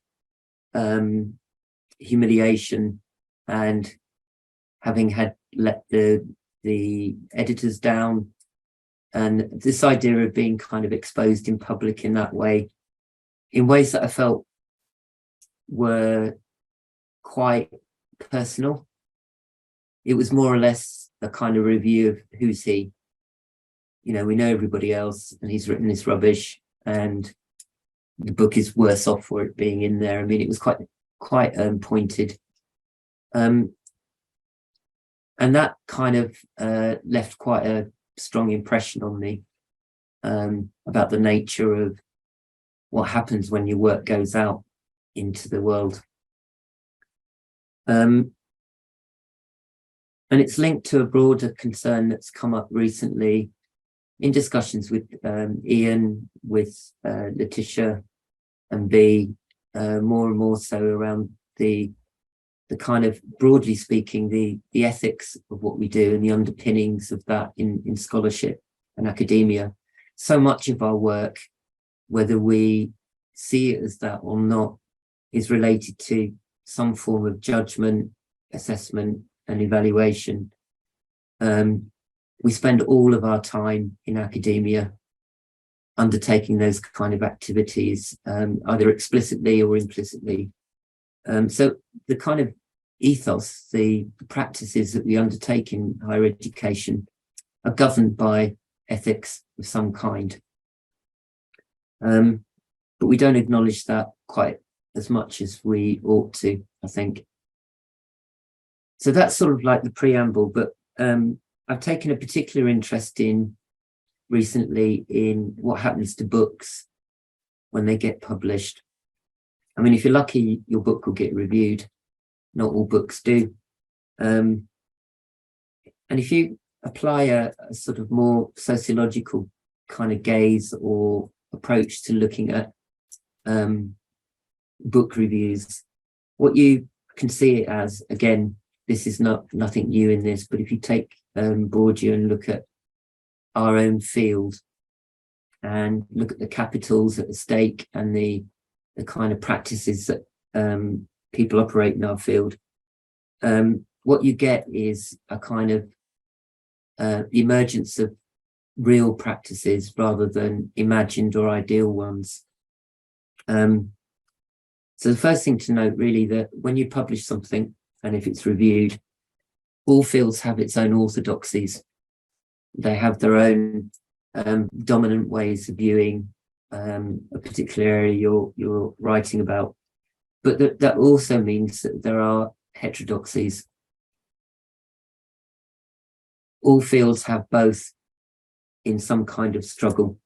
Speaker 6: humiliation, and having had let the editors down, and this idea of being kind of exposed in public in that way, in ways that I felt were quite personal. It was more or less a kind of review of who's he. You know, we know everybody else, and he's written this rubbish, and the book is worse off for it being in there. I mean, it was quite pointed. And that kind of left quite a strong impression on me about the nature of what happens when your work goes out into the world. And it's linked to a broader concern that's come up recently in discussions with Ian, with Letitia and B, more and more so around the kind of, broadly speaking, the ethics of what we do and the underpinnings of that in scholarship and academia. So much of our work, whether we see it as that or not, is related to some form of judgment, assessment, and evaluation. We spend all of our time in academia undertaking those kind of activities, either explicitly or implicitly. So the kind of ethos, the practices that we undertake in higher education are governed by ethics of some kind. But we don't acknowledge that quite as much as we ought to, I think. So that's sort of like the preamble, but I've taken a particular interest recently in what happens to books when they get published. I mean, if you're lucky, your book will get reviewed. Not all books do. And if you apply a sort of more sociological kind of gaze or approach to looking at book reviews, what you can see it as, again, this is nothing new in this, but if you take Bourdieu and look at our own field and look at the capitals at stake and the kind of practices that people operate in our field, what you get is a kind of the emergence of real practices rather than imagined or ideal ones. So the first thing to note, really, that when you publish something and if it's reviewed, all fields have its own orthodoxies. They have their own dominant ways of viewing a particular area you're writing about. But that also means that there are heterodoxies. All fields have both in some kind of struggle.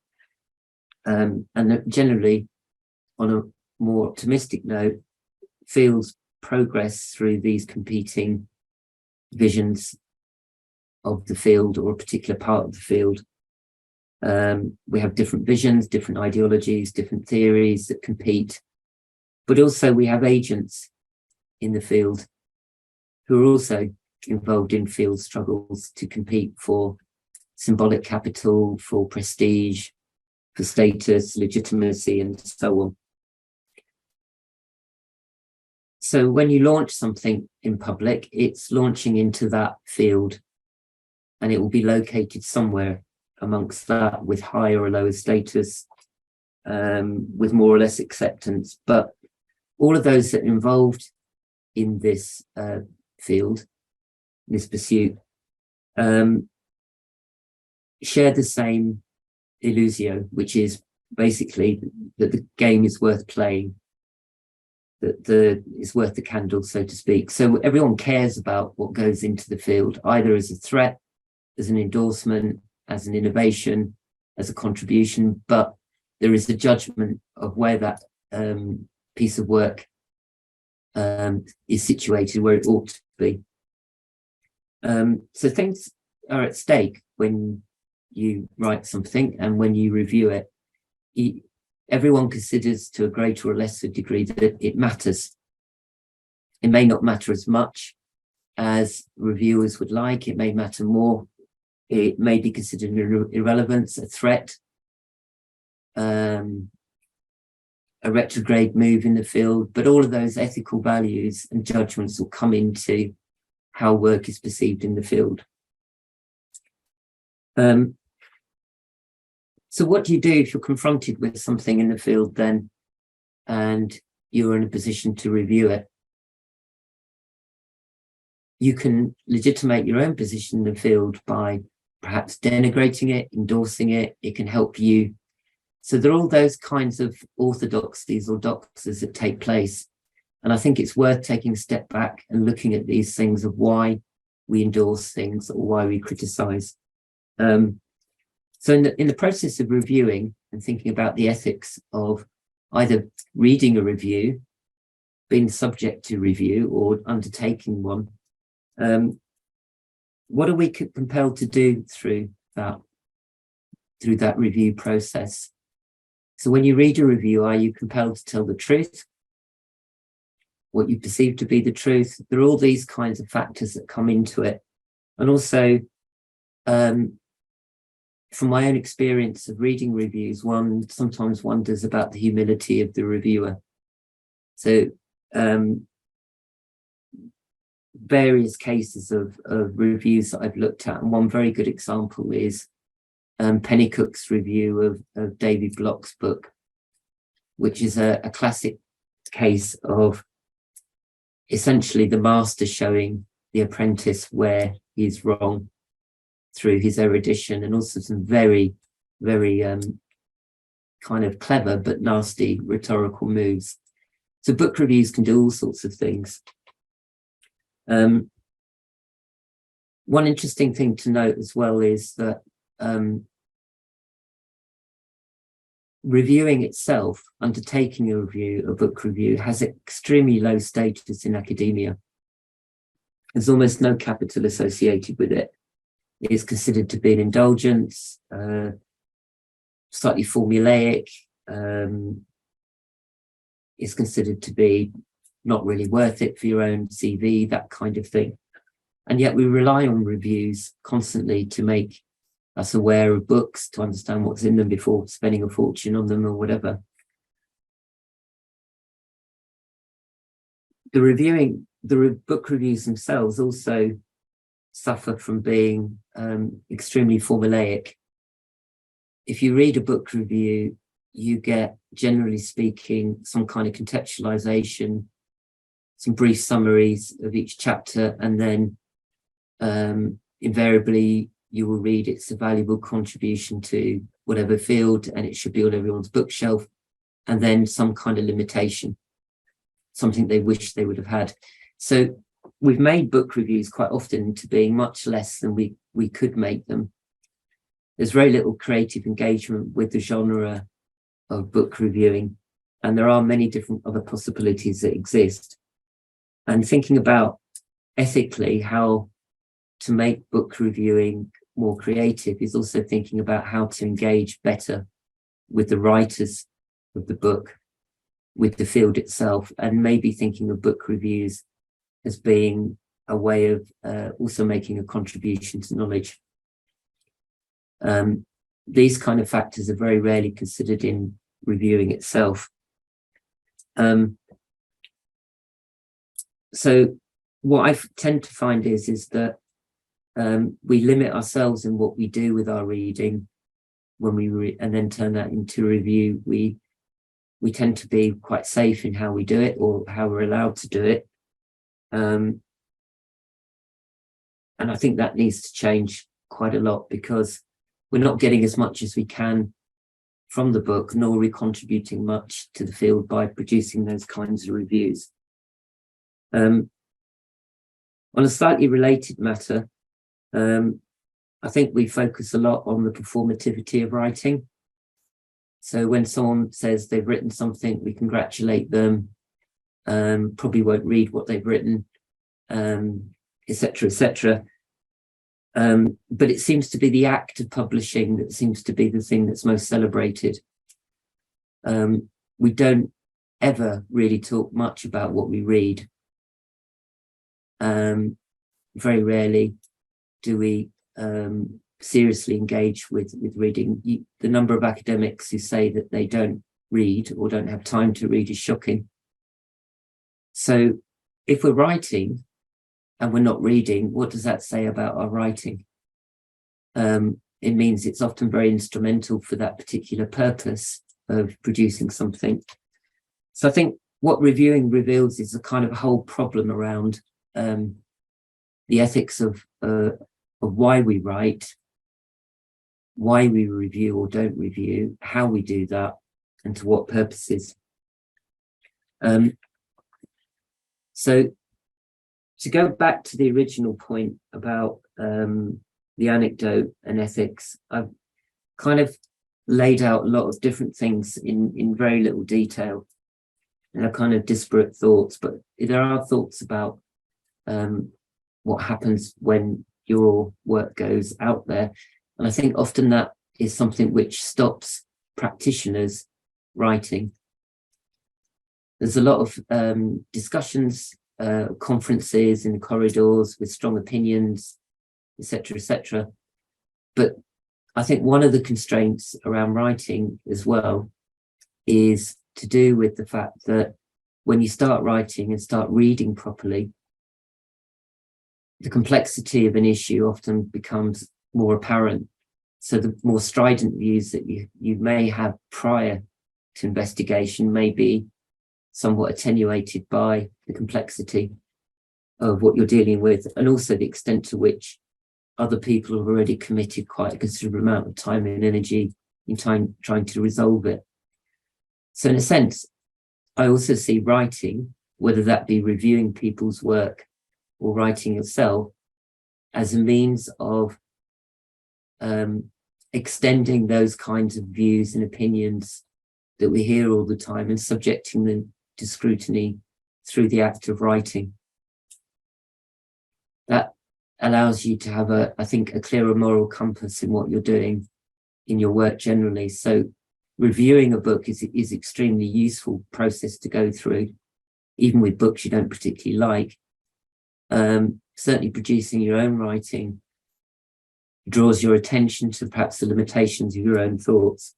Speaker 6: And that generally, on a more optimistic note, fields progress through these competing visions of the field or a particular part of the field. We have different visions, different ideologies, different theories that compete, but also we have agents in the field who are also involved in field struggles to compete for symbolic capital, for prestige, for status, legitimacy, and so on. So when you launch something in public, it's launching into that field, and it will be located somewhere amongst that with higher or lower status, with more or less acceptance. But all of those that are involved in this field, this pursuit, share the same illusio, which is basically that the game is worth playing, that it's worth the candle, so to speak. So everyone cares about what goes into the field, either as a threat, as an endorsement, as an innovation, as a contribution, but there is a judgment of where that piece of work is situated, where it ought to be. So things are at stake when you write something and when you review it. Everyone considers to a greater or lesser degree that it matters. It may not matter as much as reviewers would like. It may matter more. It may be considered an irrelevance, a threat, a retrograde move in the field, but all of those ethical values and judgments will come into how work is perceived in the field. So what do you do if you're confronted with something in the field then, and you're in a position to review it? You can legitimate your own position in the field by perhaps denigrating it, endorsing it. It can help you. So there are all those kinds of orthodoxies or doxes that take place. And I think it's worth taking a step back and looking at these things of why we endorse things or why we criticize. So in the process of reviewing and thinking about the ethics of either reading a review, being subject to review, or undertaking one, what are we compelled to do through that review process? So when you read a review, are you compelled to tell the truth? What you perceive to be the truth? There are all these kinds of factors that come into it. And also, from my own experience of reading reviews, one sometimes wonders about the humility of the reviewer. So various cases of reviews that I've looked at, and one very good example is Pennycook's review of David Block's book, which is a classic case of essentially the master showing the apprentice where he's wrong through his erudition, and also some very, very kind of clever but nasty rhetorical moves. So book reviews can do all sorts of things. One interesting thing to note as well is that reviewing itself, undertaking a book review, has extremely low status in academia. There's almost no capital associated with it. It is considered to be an indulgence, slightly formulaic. It's considered to be not really worth it for your own CV, that kind of thing. And yet we rely on reviews constantly to make us aware of books, to understand what's in them before spending a fortune on them or whatever. The book reviews themselves also suffer from being extremely formulaic. If you read a book review, you get, generally speaking, some kind of contextualization, some brief summaries of each chapter, and then invariably you will read it's a valuable contribution to whatever field and it should be on everyone's bookshelf, and then some kind of limitation, something they wish they would have had. So we've made book reviews quite often into being much less than we could make them. There's very little creative engagement with the genre of book reviewing, and there are many different other possibilities that exist. And thinking about ethically how to make book reviewing more creative is also thinking about how to engage better with the writers of the book, with the field itself, and maybe thinking of book reviews as being a way of also making a contribution to knowledge. these kind of factors are very rarely considered in reviewing itself. So what I tend to find is that we limit ourselves in what we do with our reading when we and then turn that into review. We tend to be quite safe in how we do it or how we're allowed to do it. And I think that needs to change quite a lot, because we're not getting as much as we can from the book, nor are we contributing much to the field by producing those kinds of reviews. On a slightly related matter, I think we focus a lot on the performativity of writing. So when someone says they've written something, we congratulate them, probably won't read what they've written, etc., etc. But it seems to be the act of publishing that seems to be the thing that's most celebrated. We don't ever really talk much about what we read. Very rarely do we seriously engage with reading. The number of academics who say that they don't read or don't have time to read is shocking. So if we're writing and we're not reading, what does that say about our writing? It means it's often very instrumental for that particular purpose of producing something. So I think what reviewing reveals is a kind of whole problem around the ethics of why we write, why we review or don't review, how we do that, and to what purposes. So to go back to the original point about the anecdote and ethics, I've kind of laid out a lot of different things in very little detail. And they're kind of disparate thoughts, but there are thoughts about what happens when your work goes out there. And I think often that is something which stops practitioners writing. There's a lot of discussions, conferences in the corridors with strong opinions, etc., etc. But I think one of the constraints around writing as well is to do with the fact that when you start writing and start reading properly, the complexity of an issue often becomes more apparent. So the more strident views that you may have prior to investigation may be somewhat attenuated by the complexity of what you're dealing with, and also the extent to which other people have already committed quite a considerable amount of time and energy in trying to resolve it. So in a sense, I also see writing, whether that be reviewing people's work or writing yourself, as a means of extending those kinds of views and opinions that we hear all the time and subjecting them to scrutiny through the act of writing. That allows you to have I think, a clearer moral compass in what you're doing in your work generally. So reviewing a book is extremely useful process to go through, even with books you don't particularly like. Certainly producing your own writing draws your attention to perhaps the limitations of your own thoughts.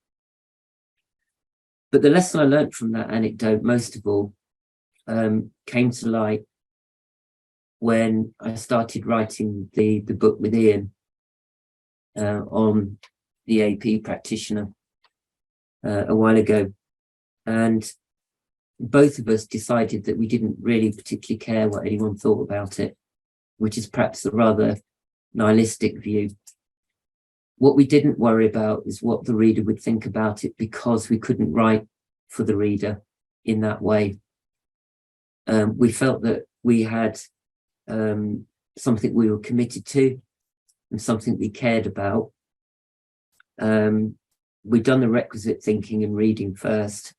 Speaker 6: But the lesson I learned from that anecdote, most of all, came to light when I started writing the book with Ian on the AP practitioner a while ago. And both of us decided that we didn't really particularly care what anyone thought about it, which is perhaps a rather nihilistic view. What we didn't worry about is what the reader would think about it, because we couldn't write for the reader in that way. We felt that we had something we were committed to and something we cared about. We'd done the requisite thinking and reading first.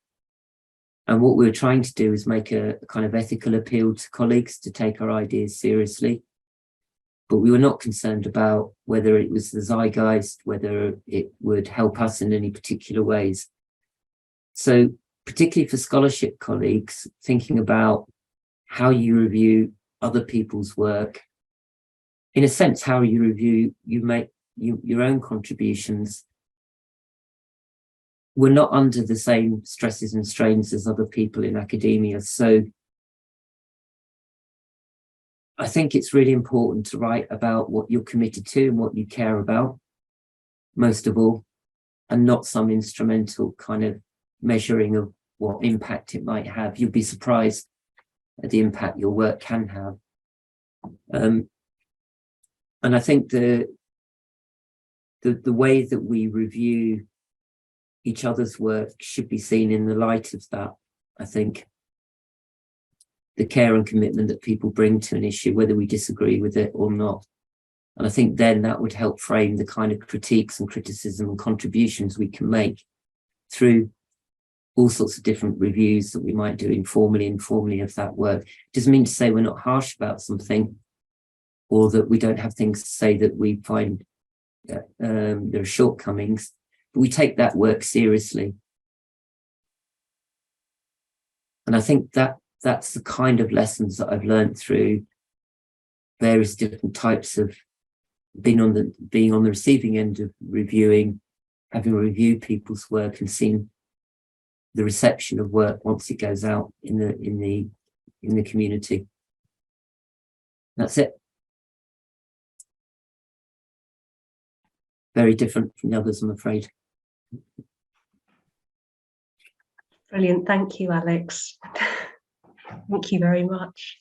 Speaker 6: And what we were trying to do is make a kind of ethical appeal to colleagues to take our ideas seriously. But we were not concerned about whether it was the zeitgeist, whether it would help us in any particular ways. So particularly for scholarship colleagues, thinking about how you review other people's work, in a sense, how you review, you make your own contributions, we're not under the same stresses and strains as other people in academia. So I think it's really important to write about what you're committed to and what you care about, most of all, and not some instrumental kind of measuring of what impact it might have. You'll be surprised at the impact your work can have. And I think the way that we review each other's work should be seen in the light of that. I think the care and commitment that people bring to an issue, whether we disagree with it or not. And I think then that would help frame the kind of critiques and criticism and contributions we can make through all sorts of different reviews that we might do informally of that work. It doesn't mean to say we're not harsh about something, or that we don't have things to say that we find there are shortcomings, but we take that work seriously. And I think that's the kind of lessons that I've learned through various different types of being on the receiving end of reviewing, having reviewed people's work and seen the reception of work once it goes out in the community. That's it. Very different from the others, I'm afraid.
Speaker 1: Brilliant. Thank you, Alex. Thank you very much.